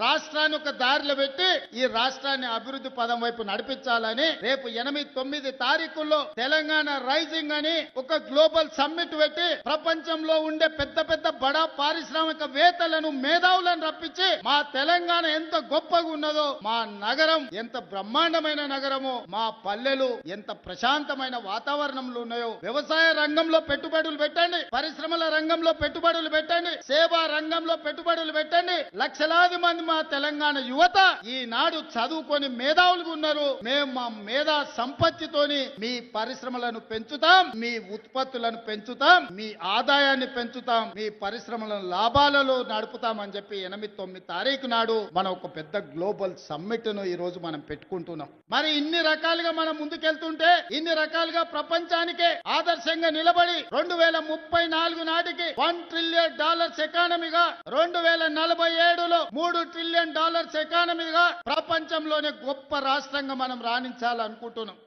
రాష్ట్రాన్ని ఒక దారిలో పెట్టి ఈ రాష్ట్రాన్ని అభివృద్ధి పదం వైపు నడిపించాలని రేపు 8-9 తారీఖుల్లో తెలంగాణ రైజింగ్ అని ఒక గ్లోబల్ సమ్మిట్ పెట్టి ప్రపంచంలో ఉండే పెద్ద పెద్ద బడా పారిశ్రామికవేత్తలను మేధావులను రప్పించి మా తెలంగాణ ఎంత గొప్పగా ఉన్నదో, మా నగరం ఎంత బ్రహ్మాండమైన నగరమో, మా పల్లెలు ఎంత ప్రశాంతమైన వాతావరణంలో ఉన్నాయో, వ్యవసాయ రంగంలో పెట్టుబడులు పెట్టండి, పరిశ్రమల రంగంలో పెట్టుబడులు పెట్టండి, సేవా రంగంలో పెట్టుబడులు పెట్టండి. లక్షలాది మంది మా తెలంగాణ యువత ఈనాడు చదువుకొని మేధావులుగా ఉన్నారు. మేము మా మేధా సంపత్తితోని మీ పరిశ్రమలను పెంచుతాం, మీ ఉత్పత్తులను పెంచుతాం, మీ ఆదాయాన్ని పెంచుతాం, మీ పరిశ్రమలను లాభాలలో నడుపుతామని చెప్పి 8-9 తారీఖు నాడు మనం ఒక పెద్ద గ్లోబల్ సమ్మిట్ ను ఈ రోజు మనం పెట్టుకుంటున్నాం. మరి ఇన్ని రకాలుగా మనం ముందుకెళ్తుంటే, ఇన్ని రకాలుగా ప్రపంచానికే ఆదర్శంగా నిలబడి 2034 నాటికి $1 ట్రిలియన్ ఎకానమీగా, 2047లో $3 ట్రిలియన్ ఎకానమీగా ప్రపంచంలోనే గొప్ప రాష్ట్రంగా మనం రాణించాలనుకుంటున్నాం.